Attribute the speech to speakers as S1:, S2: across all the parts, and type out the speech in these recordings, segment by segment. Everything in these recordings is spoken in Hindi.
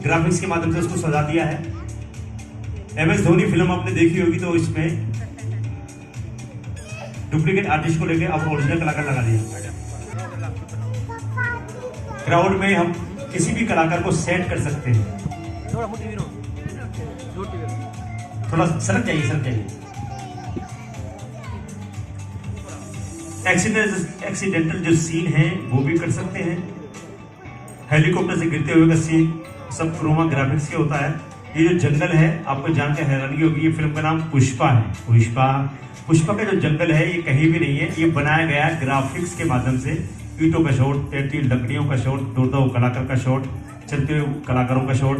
S1: ग्राफिक्स के माध्यम से उसको सजा दिया है। MS धोनी फिल्म आपने देखी होगी, तो इसमें डुप्लीकेट आर्टिस्ट को लेके अब ओरिजिनल कलाकार लगा दिया। क्राउड में हम किसी भी कलाकार को सेट कर सकते हैं। थोड़ा सरक जाइए। एक्सीडेंटल जो सीन है वो भी कर सकते हैं। हेलीकॉप्टर से गिरते हुए का सीन सब क्रोमा ग्राफिक्स के होता है। ये जो जंगल है, आपको जानकर हैरानी होगी, ये फिल्म का नाम पुष्पा है। पुष्पा का जो जंगल है ये कहीं भी नहीं है, ये बनाया गया ग्राफिक्स के माध्यम से। ईंटों का शॉट, 33 लकड़ियों का शॉट, दो कलाकार का शॉट, चलते हुए कलाकारों का शॉट,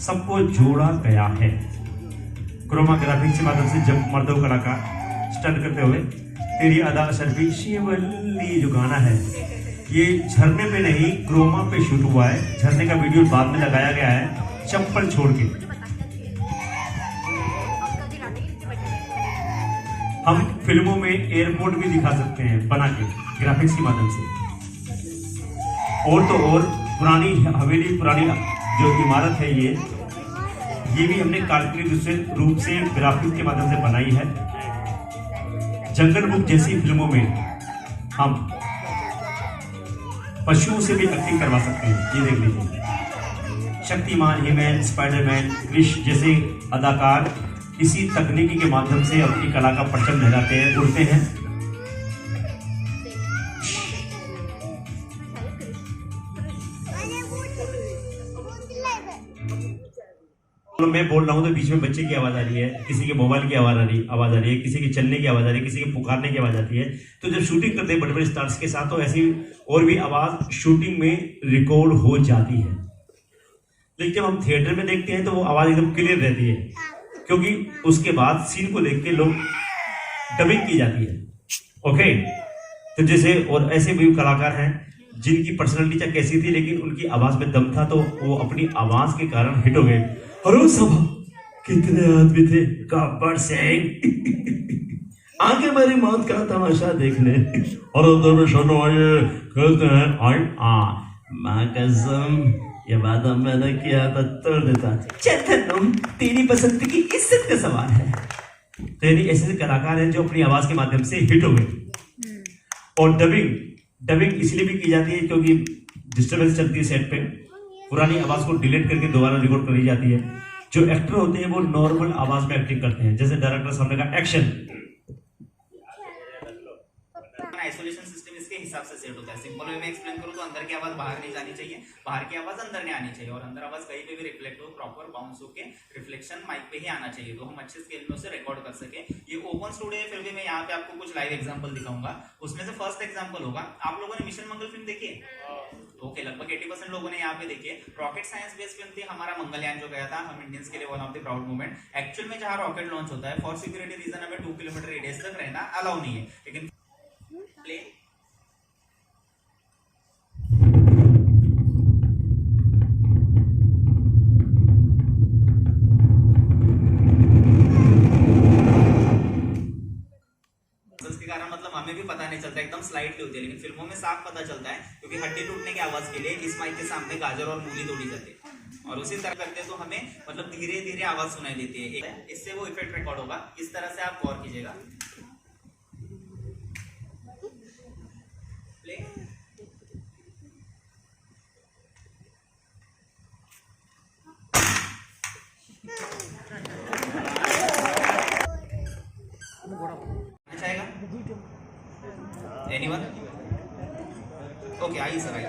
S1: सबको जोड़ा गया है क्रोमा ग्राफिक्स के माध्यम से। जब मर्दों कलाकार स्टंट करते हुए तेरी अदा शर्फी शिवल्ली जो गाना है, ये झरने पे नहीं क्रोमा पे शूट हुआ है। झरने का वीडियो बाद में लगाया गया है चप्पल छोड़ के। हम फिल्मों में एयरपोर्ट भी दिखा सकते हैं बना के ग्राफिक्स के माध्यम से। और तो और पुरानी हवेली, पुरानी जो इमारत है ये भी हमने काल्पनिक रूप से ग्राफिक्स के माध्यम से बनाई है। जंगल बुक जैसी फिल्मों में हम पशुओं से भी एक्टिंग करवा सकते हैं। ये देख लीजिए, शक्तिमान, हीमैन, स्पाइडरमैन, क्रिश जैसे अदाकार इसी तकनीकी के माध्यम से अपनी कला का परचम लहराते हैं, उड़ते हैं। मैं बोल रहा हूं तो बीच में बच्चे की आवाज आ रही है, किसी के मोबाइल की आवाज आ रही है, किसी के चलने की आवाज आ रही है, किसी के पुकारने की आवाज आती है। तो जब शूटिंग करते हैं बड़े बड़े स्टार्स के साथ, तो ऐसी और भी आवाज शूटिंग में रिकॉर्ड हो जाती है। लेकिन जब हम थिएटर में देखते हैं तो वो आवाज एकदम क्लियर रहती है, क्योंकि उसके बाद सीन को देख के लोग डबिंग की जाती है। ओके, तो जैसे और ऐसे भी कलाकार हैं जिनकी पर्सनालिटी चाहे कैसी थी, लेकिन उनकी आवाज में दम था, तो वो अपनी आवाज के कारण हिट हो गए। अरे सब कितने आदमी थे, गब्बर सिंह आगे मेरी मौत का तमाशा देखने, और दर्शनों आए कहते हैं माँ कसम ये बात मैंने किया था तोड़ देता। चेतन, तेरी पसंद की इज्जत का सवाल है। तो यानी ऐसे कलाकार हैं जो अपनी आवाज के माध्यम से हिट हो गए। और डबिंग इसलिए भी की जाती है क्योंकि डिस्टर्बेंस चलती है सेट पे, पुरानी आवाज को डिलीट करके दोबारा रिकॉर्ड करी जाती है। जो एक्टर होते हैं वो नॉर्मल आवाज में एक्टिंग करते हैं, जैसे डायरेक्टर सामने का एक्शन।
S2: आइसोलेशन सिस्टम इसके हिसाब से सेट होता है। सिंपल वे में एक्सप्लेन करूं तो अंदर की आवाज बाहर नहीं जानी चाहिए, बाहर की आवाज अंदर नहीं आनी चाहिए, और अंदर आवाज कहीं पे भी रिफ्लेक्ट हो, प्रॉपर बाउंस होके रिफ्लेक्शन माइक पे ही आना चाहिए, तो हम अच्छे स्केल में उसे रिकॉर्ड कर सके। ये ओपन स्टूडियो है, फिर भी मैं यहाँ पे आपको कुछ लाइव एग्जांपल दिखाऊंगा। उसमें से फर्स्ट एग्जांपल होगा, आप लोगों ने मिशन मंगल फिल्म देखी है? ओके, लगभग 80% लोगों ने यहाँ पे देखी है। रॉकेट साइंस बेस्ड फिल्म थी, हमारा मंगलयान जो गया था, हम इंडियंस के लिए one of the proud moment. Actual में जहाँ रॉकेट लॉन्च होता है, फॉर सिक्योरिटी रीजन हमें 2 किलोमीटर रेडियस तक रहना अलाउ नहीं है, लेकिन प्लेन हमें भी पता नहीं चलता, एकदम स्लाइटली होती है, लेकिन फिल्मों में साफ पता चलता है, क्योंकि हड्डी टूटने की आवाज के लिए इस माइक के सामने गाजर और मूली तोड़ी जाती है, और उसी तरह करते तो हमें मतलब धीरे धीरे आवाज सुनाई देती है। इससे वो इफेक्ट रिकॉर्ड होगा। इस तरह से आप गौर कीजिएगा। एनीवन? ओके, आइए सर, आइए।